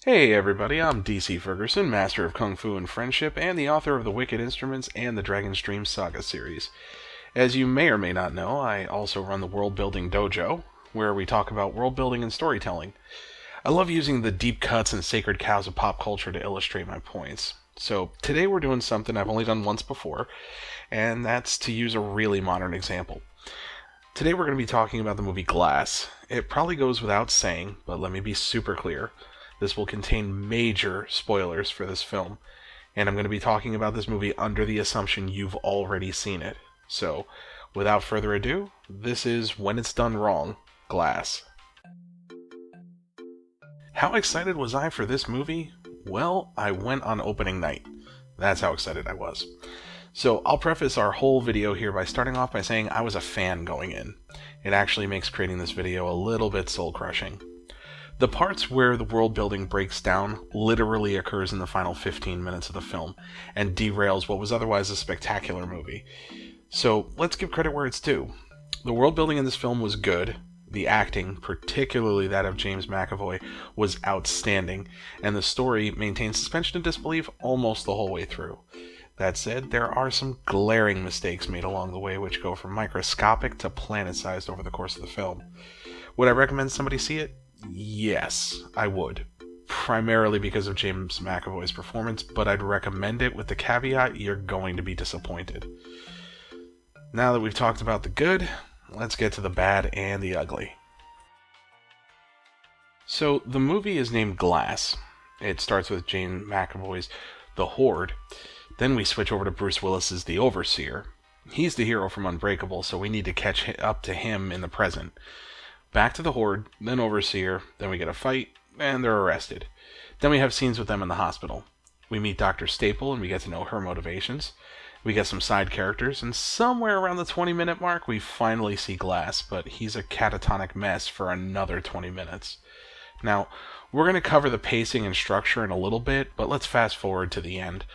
Hey everybody, I'm DC Ferguson, Master of Kung Fu and Friendship, and the author of the Wicked Instruments and the Dragon's Dream Saga series. As you may or may not know, I also run the World Building Dojo, where we talk about world building and storytelling. I love using the deep cuts and sacred cows of pop culture to illustrate my points. So today we're doing something I've only done once before, and that's to use a really modern example. Today we're going to be talking about the movie Glass. It probably goes without saying, but let me be super clear. This will contain major spoilers for this film, and I'm going to be talking about this movie under the assumption you've already seen it. So, without further ado, this is When It's Done Wrong, Glass. How excited was I for this movie? Well, I went on opening night. That's how excited I was. So, I'll preface our whole video here by starting off by saying I was a fan going in. It actually makes creating this video a little bit soul-crushing. The parts where the world building breaks down literally occurs in the final 15 minutes of the film, and derails what was otherwise a spectacular movie. So let's give credit where it's due. The world building in this film was good, the acting, particularly that of James McAvoy, was outstanding, and the story maintained suspension of disbelief almost the whole way through. That said, there are some glaring mistakes made along the way which go from microscopic to planet-sized over the course of the film. Would I recommend somebody see it? Yes, I would. Primarily because of James McAvoy's performance, but I'd recommend it with the caveat you're going to be disappointed. Now that we've talked about the good, let's get to the bad and the ugly. So, the movie is named Glass. It starts with James McAvoy's The Horde. Then we switch over to Bruce Willis's The Overseer. He's the hero from Unbreakable, so we need to catch up to him in the present. Back to the Horde, then Overseer, then we get a fight, and they're arrested. Then we have scenes with them in the hospital. We meet Dr. Staple, and we get to know her motivations. We get some side characters, and somewhere around the 20-minute mark, we finally see Glass, but he's a catatonic mess for another 20 minutes. Now, we're going to cover the pacing and structure in a little bit, but let's fast forward to the end.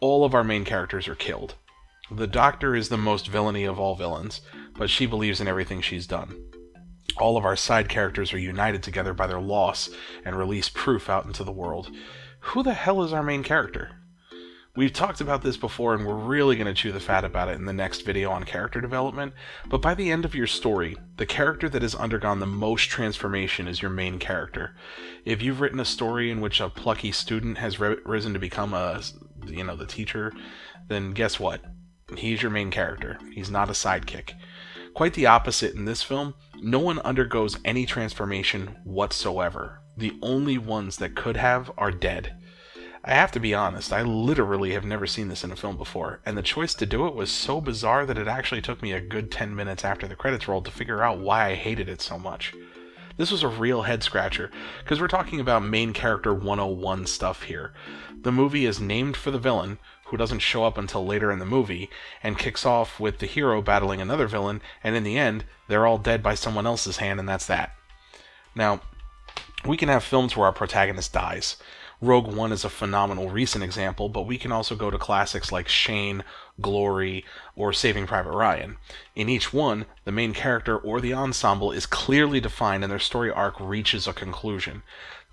All of our main characters are killed. The Doctor is the most villainy of all villains, but she believes in everything she's done. All of our side characters are united together by their loss and release proof out into the world. Who the hell is our main character? We've talked about this before, and we're really going to chew the fat about it in the next video on character development, but by the end of your story, the character that has undergone the most transformation is your main character. If you've written a story in which a plucky student has risen to become the teacher, then guess what? He's your main character. He's not a sidekick. Quite the opposite in this film. No one undergoes any transformation whatsoever. The only ones that could have are dead. I have to be honest, I literally have never seen this in a film before, and the choice to do it was so bizarre that it actually took me a good 10 minutes after the credits rolled to figure out why I hated it so much. This was a real head-scratcher, because we're talking about main character 101 stuff here. The movie is named for the villain, who doesn't show up until later in the movie, and kicks off with the hero battling another villain, and in the end, they're all dead by someone else's hand, and that's that. Now, we can have films where our protagonist dies. Rogue One is a phenomenal recent example, but we can also go to classics like Shane, Glory, or Saving Private Ryan. In each one, the main character or the ensemble is clearly defined and their story arc reaches a conclusion.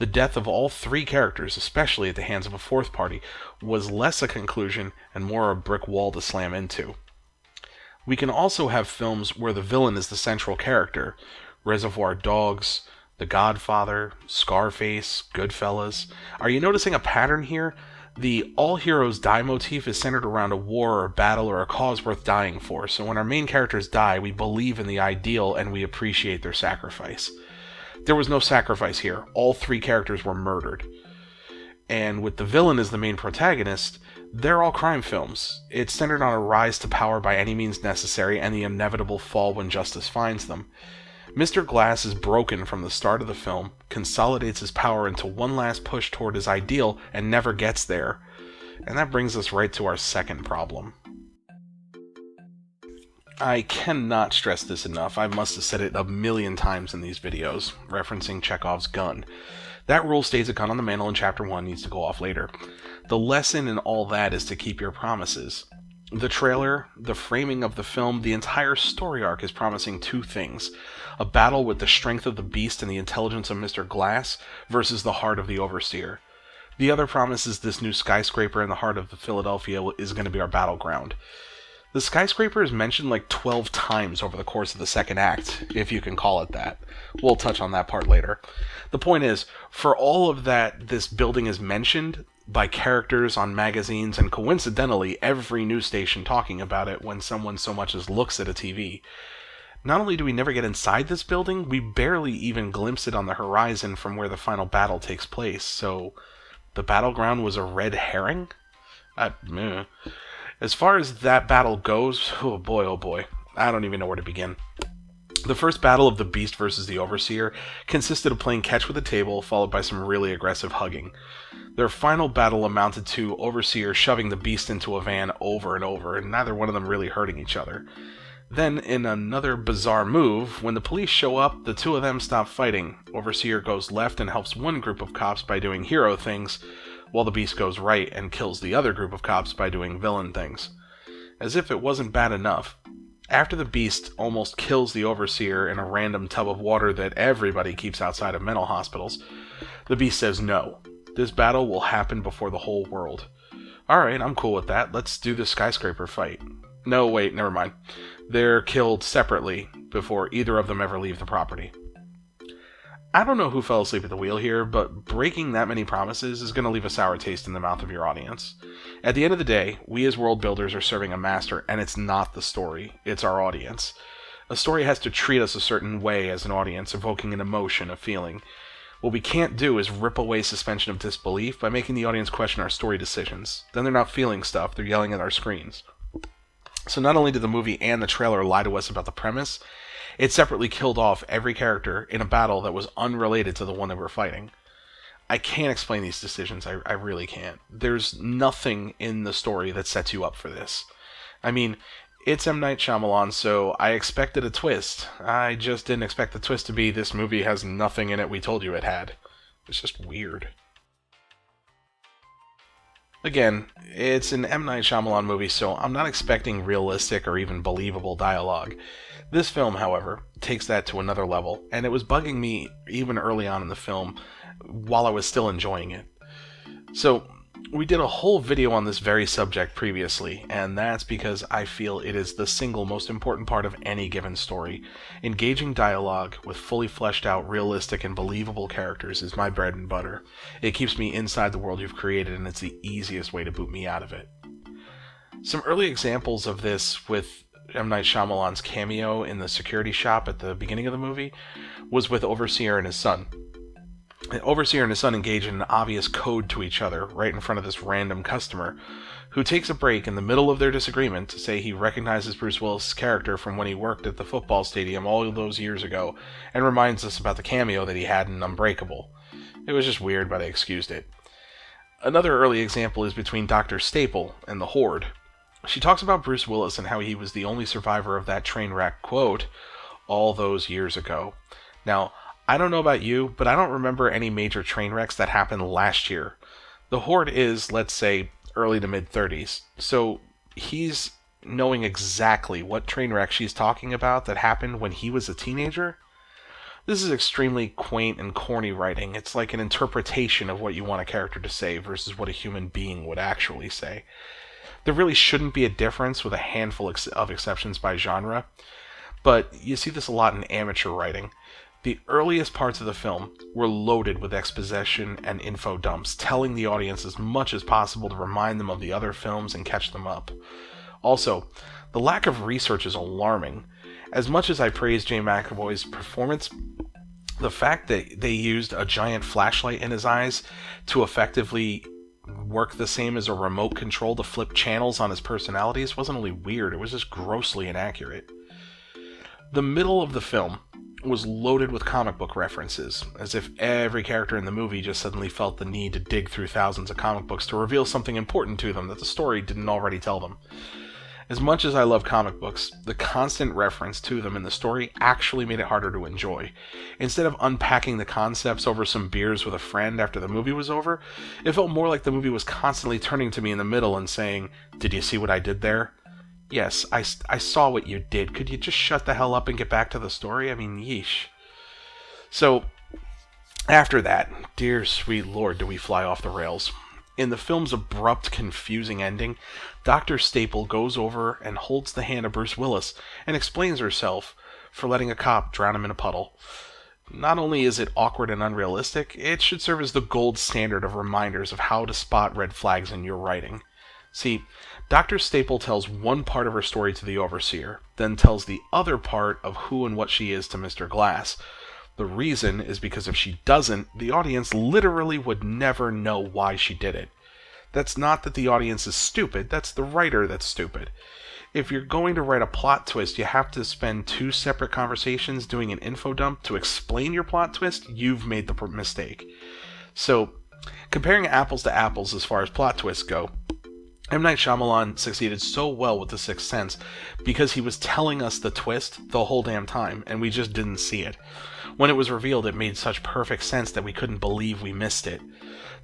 The death of all three characters, especially at the hands of a fourth party, was less a conclusion and more a brick wall to slam into. We can also have films where the villain is the central character. Reservoir Dogs, The Godfather, Scarface, Goodfellas. Are you noticing a pattern here? The all heroes die motif is centered around a war or a battle or a cause worth dying for, so when our main characters die, we believe in the ideal and we appreciate their sacrifice. There was no sacrifice here. All three characters were murdered. And with the villain as the main protagonist, they're all crime films. It's centered on a rise to power by any means necessary and the inevitable fall when justice finds them. Mr. Glass is broken from the start of the film, consolidates his power into one last push toward his ideal, and never gets there. And that brings us right to our second problem. I cannot stress this enough. I must have said it a million times in these videos, referencing Chekhov's gun. That rule states a gun on the mantle in Chapter 1 needs to go off later. The lesson in all that is to keep your promises. The trailer, the framing of the film, the entire story arc is promising two things: a battle with the strength of the beast and the intelligence of Mr. Glass versus the heart of the Overseer. The other promise is this new skyscraper in the heart of Philadelphia is going to be our battleground. The skyscraper is mentioned like 12 times over the course of the second act, if you can call it that. We'll touch on that part later. The point is, for all of that this building is mentioned by characters on magazines and coincidentally every news station talking about it when someone so much as looks at a TV, not only do we never get inside this building, we barely even glimpse it on the horizon from where the final battle takes place, so the battleground was a red herring? As far as that battle goes, oh boy, I don't even know where to begin. The first battle of the Beast versus the Overseer consisted of playing catch with a table, followed by some really aggressive hugging. Their final battle amounted to Overseer shoving the Beast into a van over and over, and neither one of them really hurting each other. Then, in another bizarre move, when the police show up, the two of them stop fighting. Overseer goes left and helps one group of cops by doing hero things, while the Beast goes right and kills the other group of cops by doing villain things. As if it wasn't bad enough, after the Beast almost kills the Overseer in a random tub of water that everybody keeps outside of mental hospitals, the Beast says no. This battle will happen before the whole world. Alright, I'm cool with that. Let's do the skyscraper fight. No, wait, never mind. They're killed separately before either of them ever leave the property. I don't know who fell asleep at the wheel here, but breaking that many promises is going to leave a sour taste in the mouth of your audience. At the end of the day, we as world builders are serving a master, and it's not the story, it's our audience. A story has to treat us a certain way as an audience, evoking an emotion, a feeling. What we can't do is rip away suspension of disbelief by making the audience question our story decisions. Then they're not feeling stuff, they're yelling at our screens. So not only did the movie and the trailer lie to us about the premise, it separately killed off every character in a battle that was unrelated to the one they were fighting. I can't explain these decisions, I really can't. There's nothing in the story that sets you up for this. I mean, it's M. Night Shyamalan, so I expected a twist. I just didn't expect the twist to be this movie has nothing in it we told you it had. It's just weird. Again, it's an M. Night Shyamalan movie, so I'm not expecting realistic or even believable dialogue. This film, however, takes that to another level, and it was bugging me even early on in the film, while I was still enjoying it. So, we did a whole video on this very subject previously, and that's because I feel it is the single most important part of any given story. Engaging dialogue with fully fleshed out, realistic, and believable characters is my bread and butter. It keeps me inside the world you've created, and it's the easiest way to boot me out of it. Some early examples of this with M. Night Shyamalan's cameo in the security shop at the beginning of the movie was with Overseer and his son. Overseer and his son engage in an obvious code to each other right in front of this random customer, who takes a break in the middle of their disagreement to say he recognizes Bruce Willis' character from when he worked at the football stadium all those years ago, and reminds us about the cameo that he had in Unbreakable. It was just weird, but I excused it. Another early example is between Dr. Staple and the Horde. She talks about Bruce Willis and how he was the only survivor of that train wreck, quote, all those years ago. Now, I don't know about you, but I don't remember any major train wrecks that happened last year. The Horde is, let's say, early to mid-30s, so he's knowing exactly what train wreck she's talking about that happened when he was a teenager. This is extremely quaint and corny writing. It's like an interpretation of what you want a character to say versus what a human being would actually say. There really shouldn't be a difference with a handful of exceptions by genre, but you see this a lot in amateur writing. The earliest parts of the film were loaded with exposition and info dumps, telling the audience as much as possible to remind them of the other films and catch them up. Also, the lack of research is alarming. As much as I praise James McAvoy's performance, the fact that they used a giant flashlight in his eyes to effectively work the same as a remote control to flip channels on his personalities wasn't only weird, it was just grossly inaccurate. The middle of the film was loaded with comic book references, as if every character in the movie just suddenly felt the need to dig through thousands of comic books to reveal something important to them that the story didn't already tell them. As much as I love comic books, the constant reference to them in the story actually made it harder to enjoy. Instead of unpacking the concepts over some beers with a friend after the movie was over, it felt more like the movie was constantly turning to me in the middle and saying, "Did you see what I did there?" Yes, I saw what you did. Could you just shut the hell up and get back to the story? I mean, yeesh. So, after that, dear sweet lord, do we fly off the rails. In the film's abrupt, confusing ending, Dr. Staple goes over and holds the hand of Bruce Willis and explains herself for letting a cop drown him in a puddle. Not only is it awkward and unrealistic, it should serve as the gold standard of reminders of how to spot red flags in your writing. See, Dr. Staple tells one part of her story to the Overseer, then tells the other part of who and what she is to Mr. Glass. The reason is because if she doesn't, the audience literally would never know why she did it. That's not that the audience is stupid, that's the writer that's stupid. If you're going to write a plot twist, you have to spend 2 separate conversations doing an info dump to explain your plot twist, you've made the mistake. So, comparing apples to apples as far as plot twists go, M. Night Shyamalan succeeded so well with The Sixth Sense because he was telling us the twist the whole damn time, and we just didn't see it. When it was revealed, it made such perfect sense that we couldn't believe we missed it.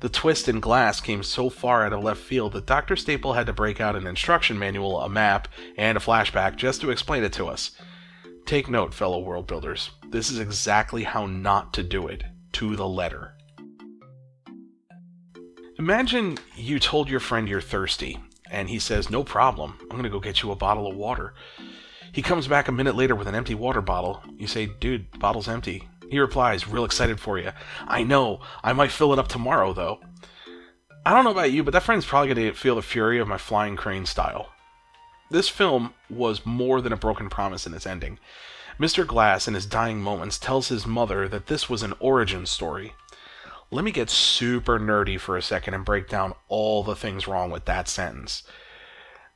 The twist in Glass came so far out of left field that Dr. Staple had to break out an instruction manual, a map, and a flashback just to explain it to us. Take note, fellow world builders. This is exactly how not to do it, to the letter. Imagine you told your friend you're thirsty, and he says, "No problem, I'm gonna go get you a bottle of water." He comes back a minute later with an empty water bottle. You say, "Dude, the bottle's empty." He replies, real excited for you, "I know, I might fill it up tomorrow, though." I don't know about you, but that friend's probably gonna feel the fury of my flying crane style. This film was more than a broken promise in its ending. Mr. Glass, in his dying moments, tells his mother that this was an origin story. Let me get super nerdy for a second and break down all the things wrong with that sentence.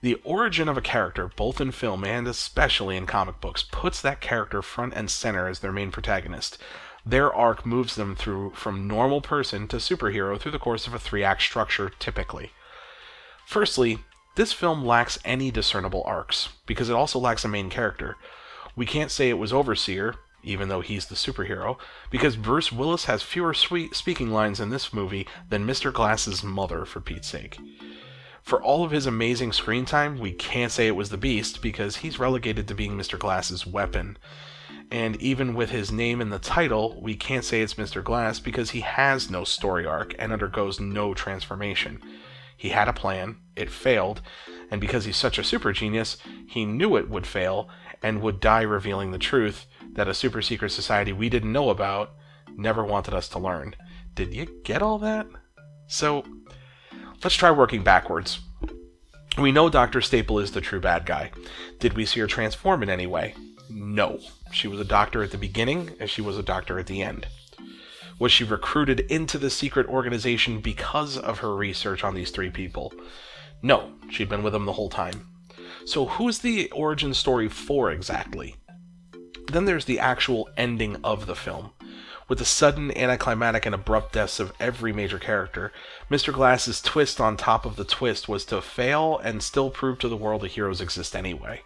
The origin of a character, both in film and especially in comic books, puts that character front and center as their main protagonist. Their arc moves them through from normal person to superhero through the course of a 3-act structure, typically. Firstly, this film lacks any discernible arcs, because it also lacks a main character. We can't say it was Overseer, even though he's the superhero, because Bruce Willis has fewer speaking lines in this movie than Mr. Glass's mother, for Pete's sake. For all of his amazing screen time, we can't say it was the Beast, because he's relegated to being Mr. Glass's weapon. And even with his name in the title, we can't say it's Mr. Glass, because he has no story arc and undergoes no transformation. He had a plan, it failed, and because he's such a super genius, he knew it would fail, and would die revealing the truth that a super secret society we didn't know about never wanted us to learn. Did you get all that? So, let's try working backwards. We know Dr. Staple is the true bad guy. Did we see her transform in any way? No. She was a doctor at the beginning, and she was a doctor at the end. Was she recruited into the secret organization because of her research on these 3 people? No. She'd been with them the whole time. So who's the origin story for exactly? Then there's the actual ending of the film. With the sudden, anticlimactic, and abrupt deaths of every major character, Mr. Glass's twist on top of the twist was to fail and still prove to the world that heroes exist anyway.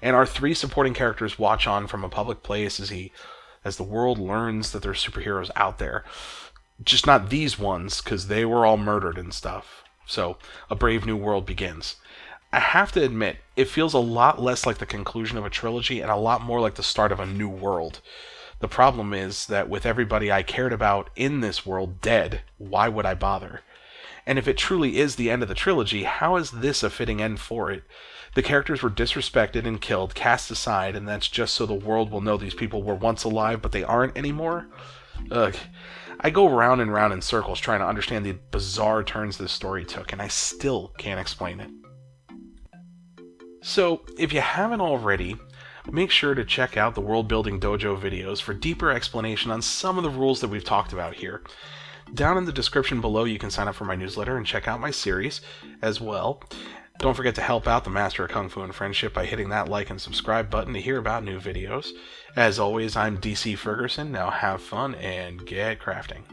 And our 3 supporting characters watch on from a public place as the world learns that there's superheroes out there. Just not these ones, because they were all murdered and stuff. So, a brave new world begins. I have to admit, it feels a lot less like the conclusion of a trilogy and a lot more like the start of a new world. The problem is that with everybody I cared about in this world dead, why would I bother? And if it truly is the end of the trilogy, how is this a fitting end for it? The characters were disrespected and killed, cast aside, and that's just so the world will know these people were once alive but they aren't anymore? Ugh. I go round and round in circles trying to understand the bizarre turns this story took, and I still can't explain it. So, if you haven't already, make sure to check out the World Building Dojo videos for deeper explanation on some of the rules that we've talked about here. Down in the description below, you can sign up for my newsletter and check out my series as well. Don't forget to help out the Master of Kung Fu and Friendship by hitting that like and subscribe button to hear about new videos. As always, I'm DC Ferguson. Now have fun and get crafting.